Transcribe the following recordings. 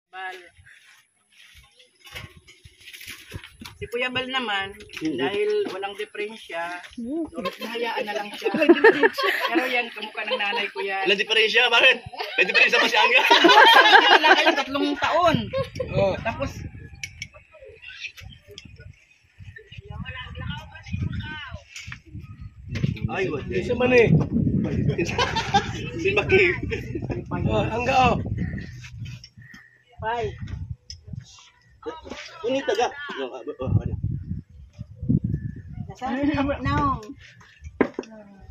Bal. Si Kuya Bal naman, dahil walang diferensya, hayaan na lang siya. Pero yan, kamukha ng nanay ko yan. Walang diferensya? Bakit? May diferensya ba si Angga? Wala kayo 3 taon. Oh. Tapos, ay, what? Isa man eh. Si Maki. Oh, Angga oh. bye. Ini taga. Nasaan ka mo naong?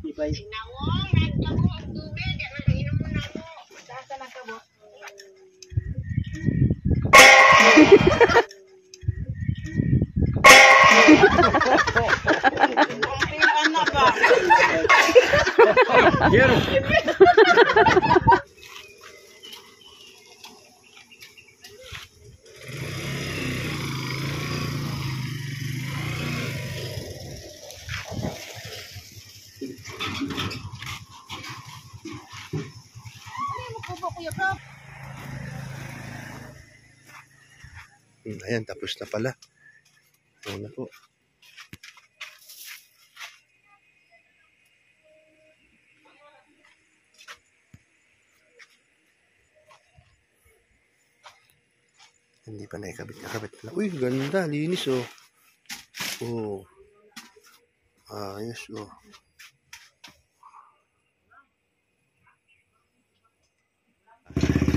Ipay. Nawong, nagtago ang tubig. Yan ang inom mo na ako. Saan ka mo? Anak ba? Here. Ayan, tapos na pala. Ayan na po. Hindi pa nakakabit pala. Uy, ganda, linis oh. Oh. Ayos oh.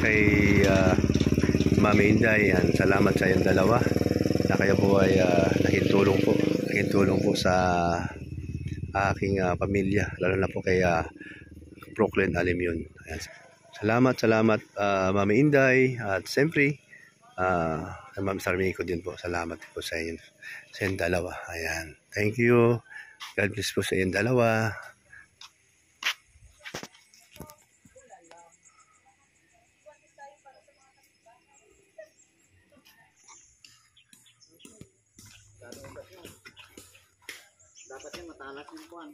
Kay Mami Inday, yan. Salamat sa iyong dalawa na kayo po ay naging tulong po sa aking pamilya, lalo na po kay Brooklyn Alimyon. Ayan. Salamat Mami Inday, at siyempre Ma'am Sarmico din po. Salamat po sa inyong dalawa. Ayan. Thank you. God bless po sa inyong dalawa. Dapat yung matalas yung kuwan.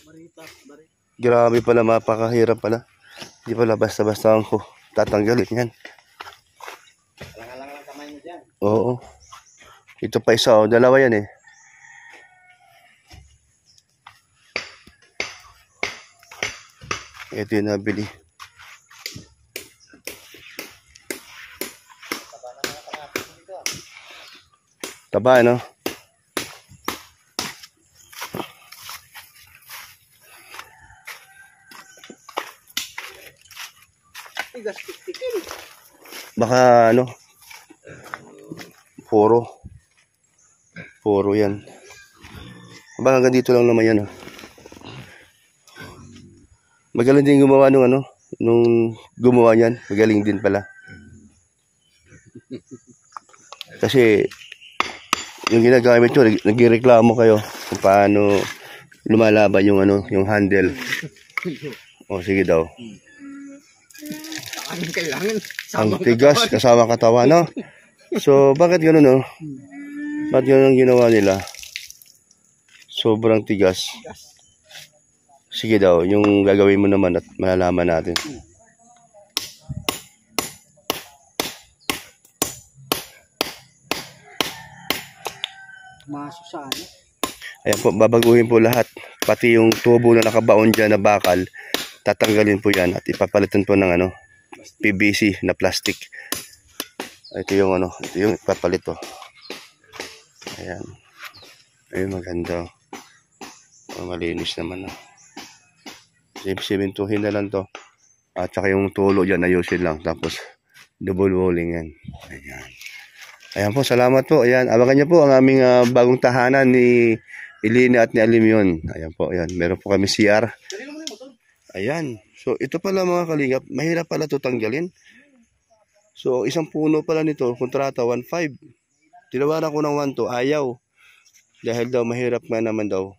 Maritas, bari. Grabe pala, mapakahirap pala. Hindi pala basta-basta ako tatanggalin yan. Lang ang kamay mo dyan. Oo. Ito pa isa oh, dalawa yan eh. Ito yung nabili. Taba no? Baka ano, puro yan. Baka hanggang dito lang naman yan oh. Magaling din gumawa nung gumawa niyan. Magaling din pala. Kasi yung ginagamit nyo, nagreklamo kayo kung paano lumalaban yung handle. O sige daw. Kailangan. Ang tigas kasama katawan, no? So, bakit gano'n, no? Bakit gano'n ang ginawa nila? Sobrang tigas. Sige daw, yung gagawin mo naman at malalaman natin. Masusaan. Ayan po, babaguhin po lahat. Pati yung tubo na nakabaon dyan na bakal, tatanggalin po yan at ipapalitan po ng PVC na plastic. Ito yung ito yung ipapalit to. Ayan. Ayun, maganda. Malinis naman. Simintuhin na lang to. At saka yung tulo dyan, ayusin lang. Tapos, double walling yan. Ayan. Ayan po, salamat po. Ayan, abangan niyo po ang aming bagong tahanan ni Ilina at ni Alimyon. Ayan po, ayan. Meron po kami CR. Ayan. So, ito pala mga kalingap, mahirap pala ito tanggalin. So, isang puno pala nito, kontrata 1.5. Tinawaran ko ng 1 to, ayaw. Dahil daw, mahirap nga naman daw.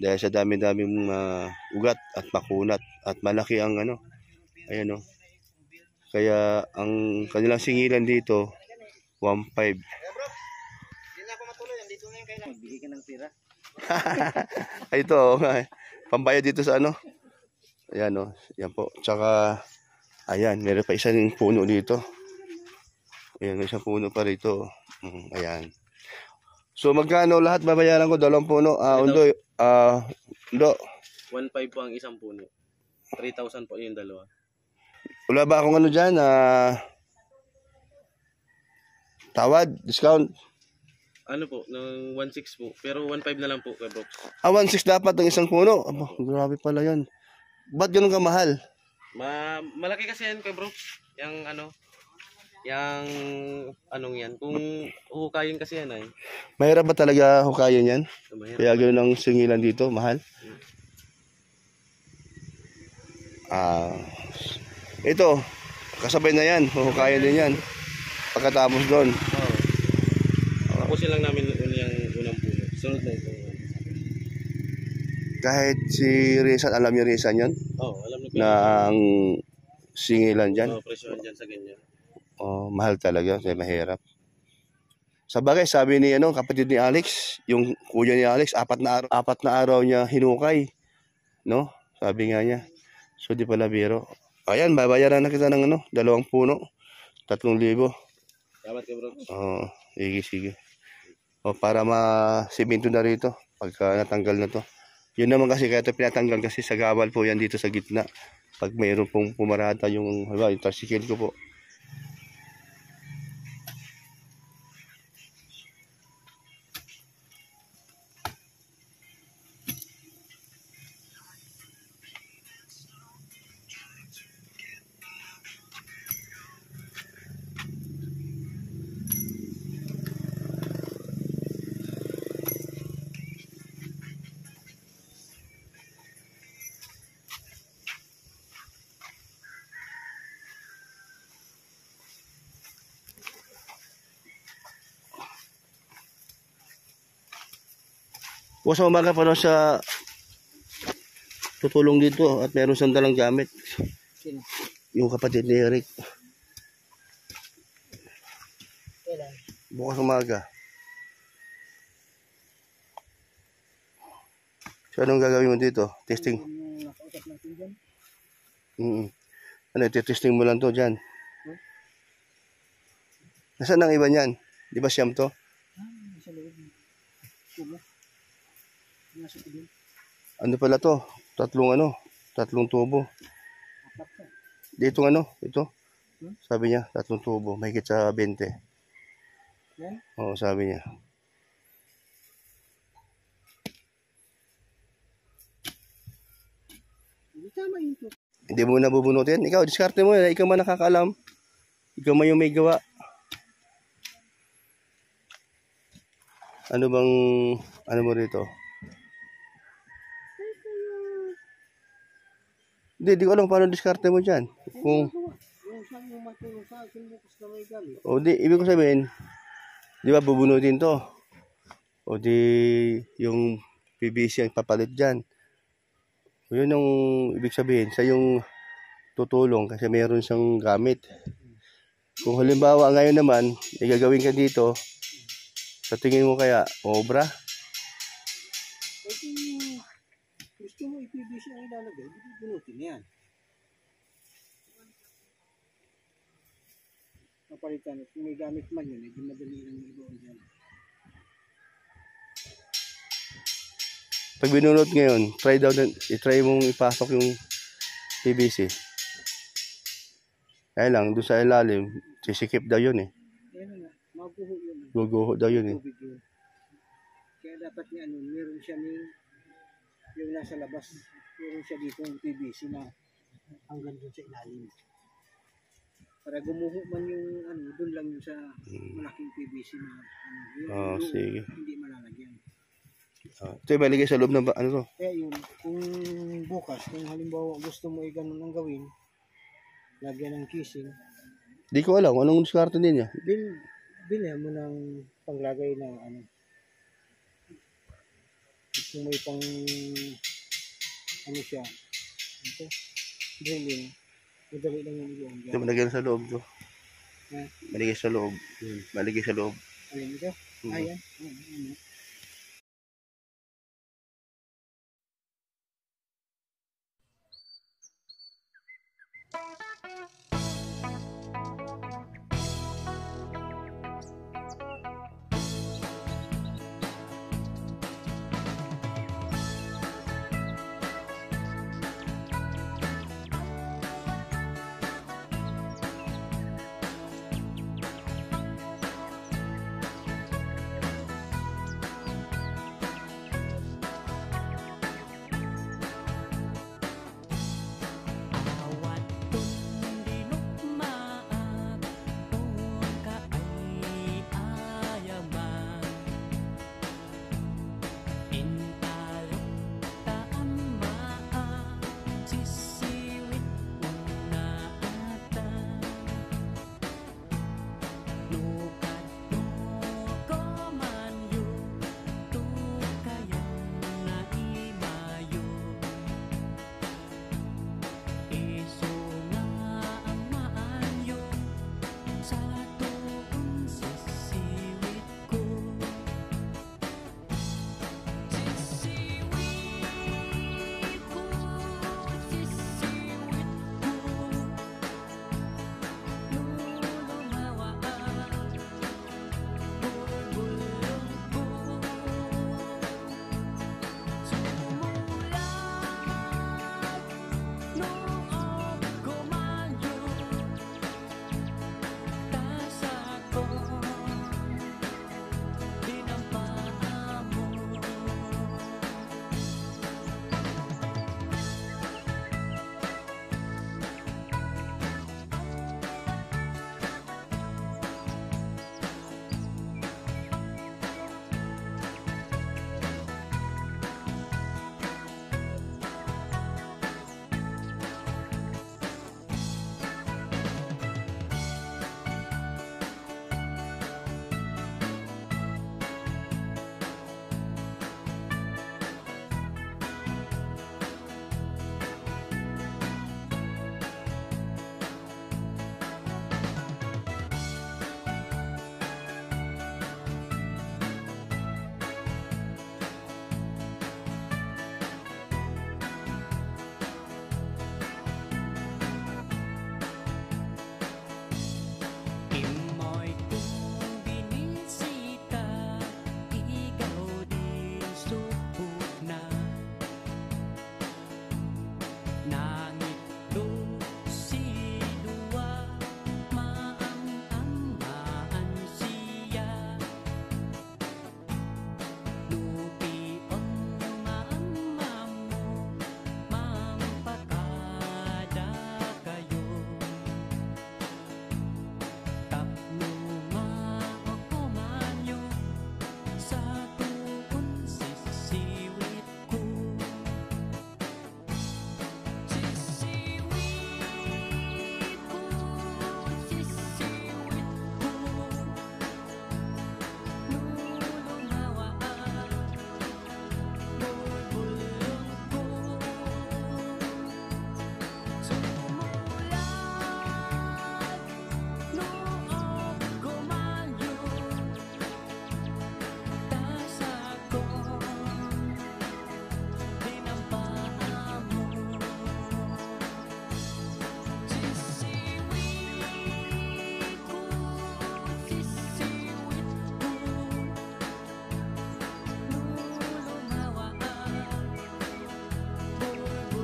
Dahil sa dami-daming ugat at makunat. At malaki ang ayan o. Kaya, ang kanilang singilan dito, 1.5. Hindi na ako matuloy. Andito na yung kailangan. Magbigay ka ng pira. Ito, pambayad dito sa Ayan o. Yan po. Tsaka, ayan, meron pa isang puno dito. Ayan, may isang puno pa rito. Ayan. So, magkano lahat babayaran ko? 2 puno. Undoy. Undo. 1.5 po ang isang puno. 3,000 po yung dalawa. Wala ba akong ano dyan? Tawad? Discount? Ano po, ng 1.6 po. Pero 1.5 na lang po, Kuya Brooks. 1.6 dapat ng isang puno. Aba, grabe pala yan. Ba't ganun kamahal? Malaki kasi yan, Kuya Brooks. Yung ano, yung anong yan. Kung huhukayin kasi yan ay. Mahirap ba talaga hukayin yan? Mahirap. Kaya ganun ang singilan dito, mahal. Ito, kasabay na yan. Huhukayin din yan. Pagkatapos doon. Oo. Tapusin lang namin yung unang puno. Sunod na ito. Kahit si Rizan, alam niyo Rizan yan? Oo, alam niyo Na ang singilan dyan. Oo, presyohan dyan sa ganyan. Mahal talaga, kaya mahirap. Sa bagay, sabi ni kapatid ni Alex, yung kuya ni Alex, 4 na araw niya hinukay. No? Sabi nga niya. So, di pala biro. Ayan, babayaran na kita ng 2 puno. 3,000. Salamat, Kuya Brooks. Sige. Para ma-simento na rito pagka natanggal na to. Yun naman kasi kaya ito pinatanggal kasi sa gawal po yan dito sa gitna. Pag mayroon pong pumarata yung tricycle ko po. Bukas sa umaga pa siya tutulong dito at meron siyang dalang gamit. Sino? Yung kapatid ni Eric. Kailan? Bukas umaga. So anong gagawin mo dito? Testing? Yung nakausap natin dyan? Testing mo lang to dyan. Nasaan ang iba niyan? Di ba siyam to? Sa loob. Tubo. Nasa tubo. Ano pala to? Tatlong tubo. Apat ka. Dito ito. Sabi niya, 3 tubo. Mahigit sa 20. Yan? Oo, sabi niya. Hindi tama yun to. Hindi mo na bubunutin. Ikaw, diskarte mo. Ikaw man nakakaalam. Ikaw man yung may gawa. Ano mo rito? Hindi ko alam paano diskarte mo dyan. Kung, Yung saan yung matulong sa akin bukas na may gamit. ibig ko sabihin, di ba bubunutin to? O di, yung PVC ang papalit dyan. O yun ang ibig sabihin, sa yung tutulong kasi mayroon siyang gamit. Kung halimbawa ngayon naman, gagawin ka dito, sa tingin mo kaya, obra? Kung gusto mo i-PVC ang ilalagay, bunutin yan. Kapalitan, kung may gamit man yun, hindi madali lang yung iba dyan. Pag binunot ngayon, i-try mong ipasok yung PVC. Kaya lang, doon sa ilalim, sisikip daw yun eh. Yan na, maguho yun. Guguho daw yun eh. Tubig yun. Kaya dapat niya, meron siya yung nasa labas, meron siya dito yung PVC na hanggang dun sa ilalim. Para gumuho man yung doon lang yung sa malaking PVC na yung sige. hindi malalagyan. Ito yung maligay sa loob ng to? Kaya yun, kung bukas, kung halimbawa gusto mo ganun ang gawin, lagyan ng casing, Di ko alam, anong diskarte din niya? bilhan mo ng panglagay ng kung may pang siya, ito, drilling, madali lang yung iyon. Ito, malagay sa loob to. Ha? Maligay sa loob. Maligay sa loob. Ayan ito? Ayan.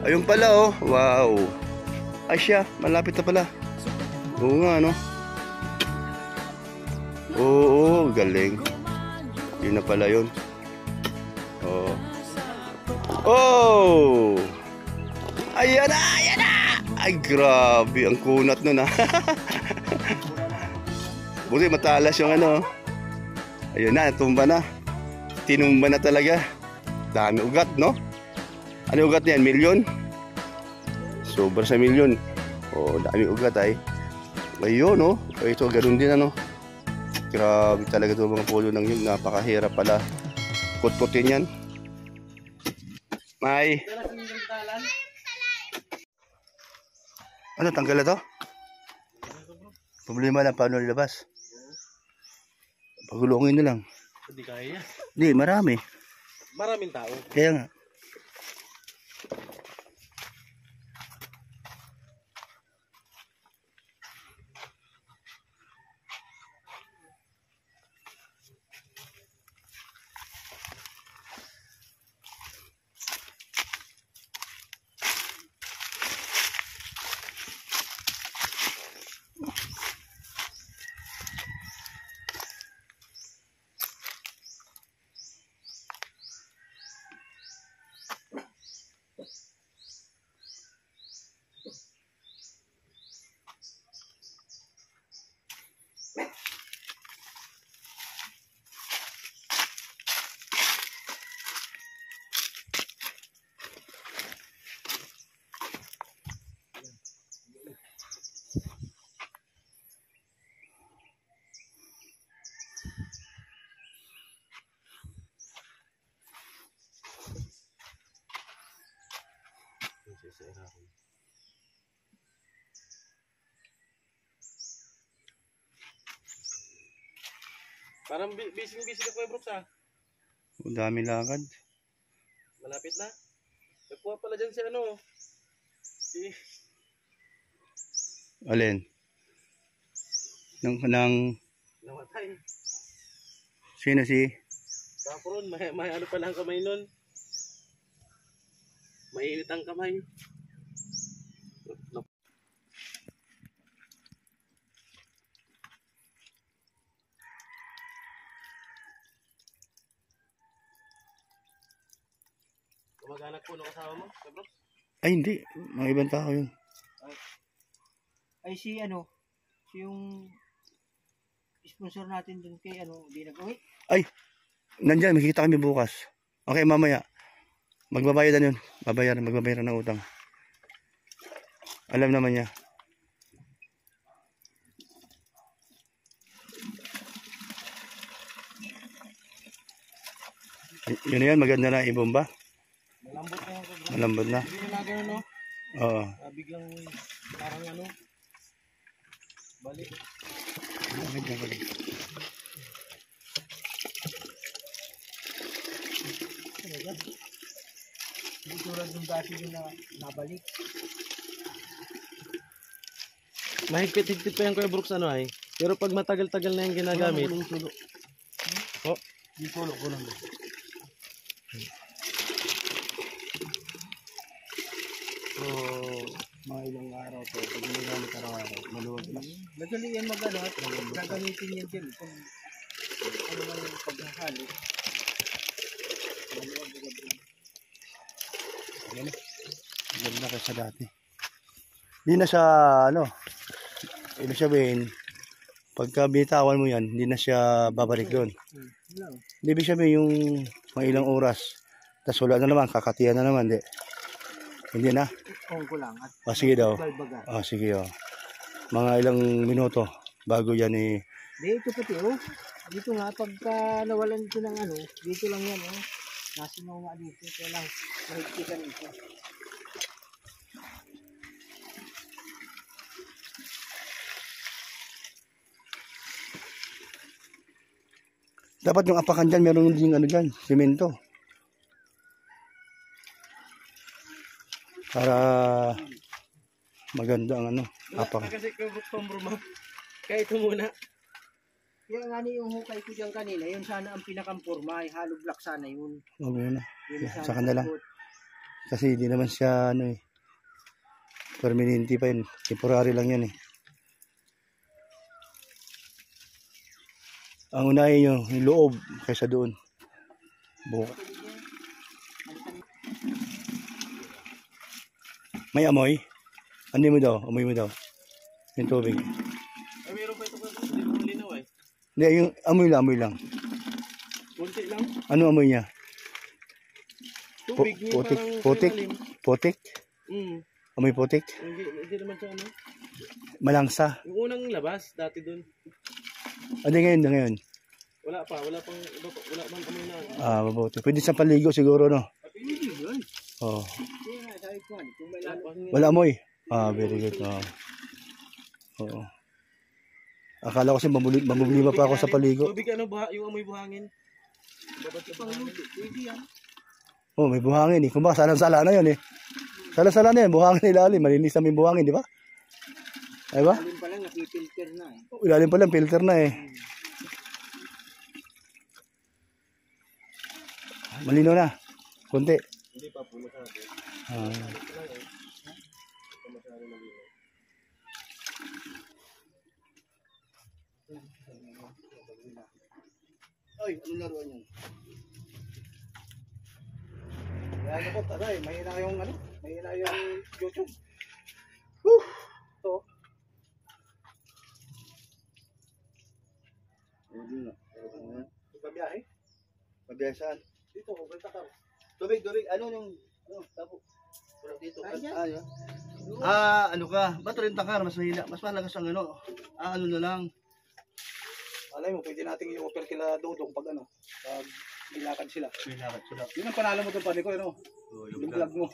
Ayun pala oh. Wow. Ay siya, malapit na pala. Oo nga no. Oo, galing. Yun na pala yun. Oh. Oh! Ayan na, ayan na! Ay grabe, ang kunat nun ah. Buti matalas yung ano. Ayun na, tumba na. Tinumba na talaga. Dami ugat, no? Ano ugat niyan? Milyon? Sobra sa milyon. Oh, dami ugat ay. Ayun, no? Ito, ganun din, ano? Grabe talaga ito mga pulo ng yun. Napakahirap pala. Kut-kutin yan. May. Ano, tanggal na to? Problema lang, paano nilabas? Pagulungin na lang. Hindi kaya. Hindi, marami. Maraming tao. Kaya nga. Parang busy ka Kuya Brooks ah. Ang dami lakad. Malapit na. Nagkuha pala dyan si ano. Si... Alin? Nang Namatay. sino si? Kapron, may ano pala ang kamay nun. Mainit ang kamay. Kamag-anak po ng kasama mo, Kuya Brooks? Ay hindi, mga ibang tao yun. Ay si ano, si yung sponsor natin dun kay ano, di nag-uwi. Ay, nandyan, makikita kami bukas. Okay, mamaya. Magbabayaran yun. Magbabayaran ng utang. Alam naman niya. Yun na yan, maganda na ibomba. Malambot na yung Kuya Brooks. Malambot na. Hindi na gano'n no? Oo. Biglang parang ano. Balik. Hindi tulad nung dati yung nabalik. Mahigpit-higpit pa yan Kuya Brooks ano ay. Pero pag matagal-tagal na yung ginagamit. Oh, Yung tulo ko lang. So, mga ilang araw to, pag ginagamit araw-araw, maluwag na. Madali yan mag-ano at gagamitin yan dyan. Kung ano man yung paghahalo. Ganda ka sa dati. Hindi na siya, ano, ibig sabihin, pagka bitawan mo yan, hindi na siya babalik doon. Hindi ibig sabihin yung mga ilang oras, tapos wala na naman, kakatiyan na naman, hindi na. On ko lang. At Sige daw. balbaga. Sige mga ilang minuto bago yan Di, ito pati oh. Dito nga, pagka nawalan ito ng ano, dito lang yan oh. Nasinaw nga dito. Kaya lang, mahigpitan ito. dapat yung apakan dyan, meron din ano dyan, simento. Para maganda ang ano, apak. Kasi Kuya Brooks pambruma. Kaya ito muna. Kaya nga ni yung hukay ko dyan kanina, yun sana ang pinakampurma, ay hollow block sana yun. Okay na. Yun sana Sa kanila. abot. Kasi hindi naman siya ano eh. Permanente pa yun. Temporary lang yan eh. Ang unahin nyo, yung loob kaysa doon. Buka. May amoy? Ano mo daw? Amoy mo daw? Yung tubig. Ay, meron pa ito bro. Hindi ko malinaw eh. Hindi, yung amoy lang. Kunti lang. Ano amoy niya? Tubig niya Putik? parang Putik? malalim. Putik? Amoy putik? Hindi naman siya ano. Malangsa? Yung unang labas, dati dun. Ano ngayon? Wala pang amoy na. Mabuti. Pwede sa paligo siguro, no? Hindi yun. Oh. Kaya nga, sabi ko, kung may lalo. Wala amoy? Very good. Oo. Akala ko kasi mamumlima pa ako sa paligo. Tubig ano, yung amoy buhangin. Babat sa buhangin. Pwede yan. Oh, may buhangin eh. Kung baka salang-sala na yun eh. Salang-sala na yun. Buhangin ilalim. Malinis na may buhangin, di ba? Ay ba? Ilalim pa lang, nakipilter na eh. Ilalim pa lang, filter na eh. Malino na. Kunti. Hindi pa po masabi. Ay, ano laruan yan? Yan ako, taray. Mahina yung ano? Mahina yung YouTube. Woo! Ito. Hindi na. Pabiyahe? Pabiyahe saan? Dito, benta ka. Tubig. Ano yung... Ano, tapo. Dito. Ano ka? Ba't rin takar? Mas mahina. Mas malagas ang ano. Ano na lang. Alay mo, pwede natin i-offer kila Dodong pag ano. Pag nilakad sila. Yun ang panalo mo doon pa ko, ano? Yung vlog mo.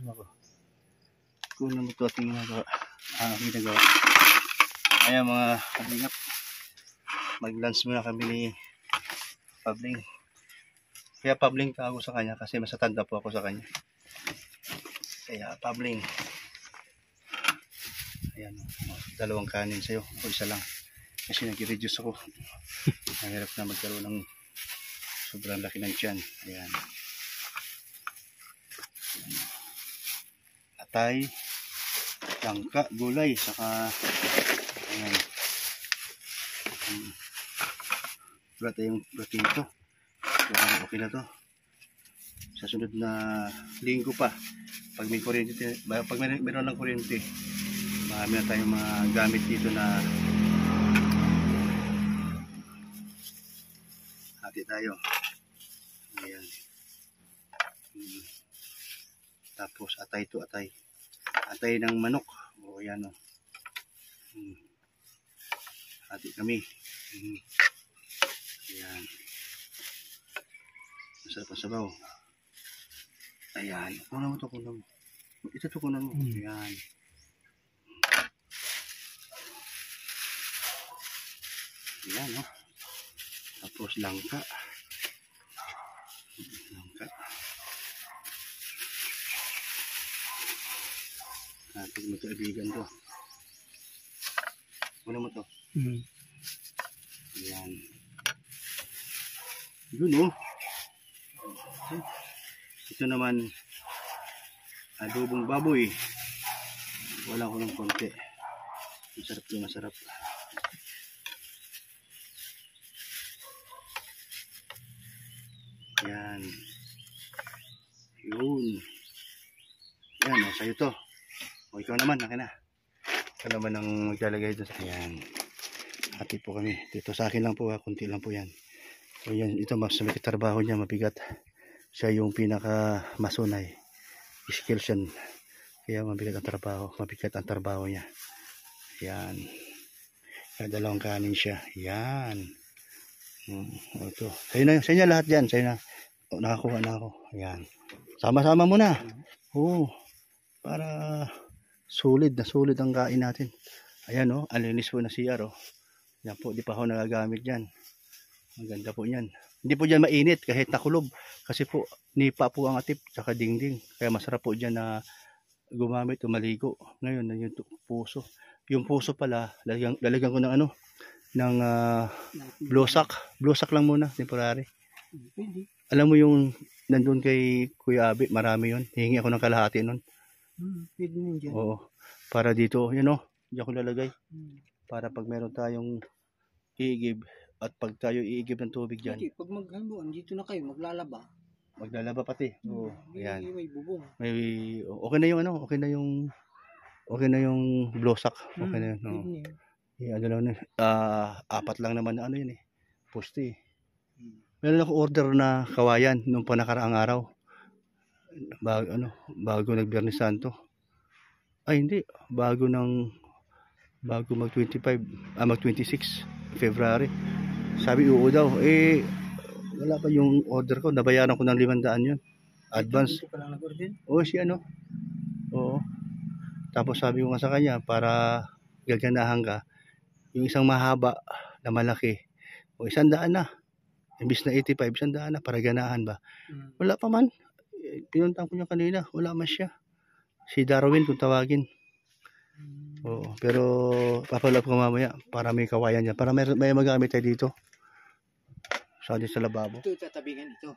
ako. Kunan mo ito ating ginagawa. Ginagawa. Ayan mga kalingap. Mag-lunch muna kami ni Pabling. Kaya Pabling tawag ko sa kanya kasi masatanda po ako sa kanya. Kaya Pabling. Ayan. Dalawang kanin sa'yo. O isa lang. Kasi nag-reduce ako. Mahirap na magkaroon ng sobrang laki ng tiyan. Ayan. Atay, langka, gulay, saka ayan. Wala tayong protito. Okay na to. Sa sunod na linggo pa, pag may kuryente, pag meron ng kuryente, marami na tayong mga gamit dito na hati tayo. Ayan. Tapos atay to atay. Atay ng manok. O yan o. Hati kami. Ayan. Masarap ang sabaw. Ayan. Kunan mo to, kunan mo. Ito to, kunan mo. Ayan. Ayan o. Tapos langka. Langka. Natin mo ito ibigan to. Ano mo to? Ayan. Yun o. Ito naman adobong baboy. Wala ko ng konti. Masarap to, masarap. Ayan. Yun. Ayan o, sa'yo to. O ikaw naman, akin na. Ikaw naman ang maglalagay doon. Ayan. Hati po kami. Dito sa akin lang po, kunti lang po yan. So yan, ito mas may trabaho niya, mabigat. Siya yung pinaka masunay. Skills yan. Kaya mabigat ang trabaho. Mabigat ang trabaho niya. Yan. Kaya dalawang kanin siya. Yan. Ito. Sa'yo na, sa'yo na lahat yan. Sa'yo na. O, nakakuha na ako. Yan. Sama-sama muna. Oo. Para solid na solid ang kain natin. Ayan o. Alinis po na CR o. Yan po. Di pa ako nagagamit yan. Maganda po yan. Hindi po dyan mainit kahit nakulob. Kasi po nipa po ang atip tsaka dingding. Kaya masarap po dyan na gumamit o maligo. Ngayon na yung puso. Yung puso pala lalagyan ko ng ano ng blosak. Blosak lang muna temporary. Pwede. Alam mo yung nandun kay Kuya Abi, marami yun. Hihingi ako ng kalahati nun. Pwede nun dyan. Oo. Para dito, yun o. Diyan ko lalagay. Para pag meron tayong iigib at pag tayo iigib ng tubig dyan. Hindi, pag maghaluan, dito na kayo, maglalaba. Maglalaba pati. Oo. Ayan. May bubong. May, okay na yung ano, okay na yung blosak. Okay na yun. Oo. Pwede na yun. Ano lang, apat lang naman na ano yun eh. Pusti. Meron ako order na kawayan nung panakaraang araw. Bago nag-Biyernes Santo. Ay hindi, bago mag-25, mag-26 February. Sabi oo daw, wala pa yung order ko, nabayaran ko ng 500 yun. Advance. Dito ka lang nag-order? Oo, Oo. Tapos sabi ko nga sa kanya, para gaganahan ka, yung isang mahaba na malaki, o 100 na. Imbis na 85, 100 na, para ganahan ba? Wala pa man. Pinuntang ko niya kanina, wala man siya. Si Darwin kung tawagin. Oo, pero papalap ko mamaya para may kawayan dyan. Para may magamit tayo dito. Sa lababo. Ito, tatabingan ito.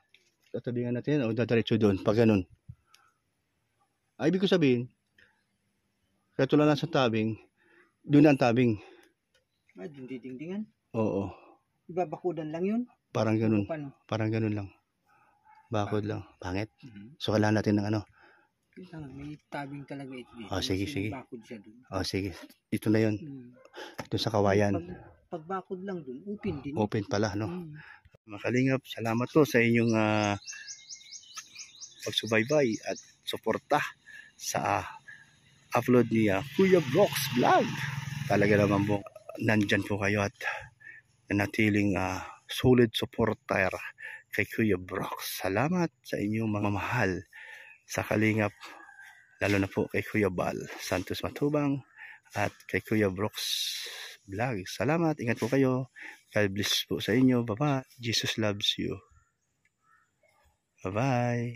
Tatabingan natin o dadiretso doon. Pag ganun. Ay, ibig ko sabihin, kaya tulad lang sa tabing, doon ang tabing. Ah, dingdingan? Oo. Ibabakudan lang yun? Parang ganun. Paano? Parang ganun lang. Bakod lang. Pangit. So, kailangan natin ng ano. May tabing talaga ito dito. Oh, sige, sige. Bakod siya dun. Oh, sige. Ito na yun. Ito sa kawayan. Pag bakod lang dun, open din. Open pala, no? Mga kalingap, salamat to sa inyong pagsubaybay at suporta sa upload ni Kuya Brooks Vlog. Talaga naman po, nandyan po kayo at natiling solid supporter kay Kuya Brooks. Salamat sa inyong mga mahal sa kalingap lalo na po kay Kuya Bal Santos Matubang at kay Kuya Brooks Vlog. Salamat, ingat po kayo. God bless po sa inyo. Bye-bye. Jesus loves you. Bye-bye.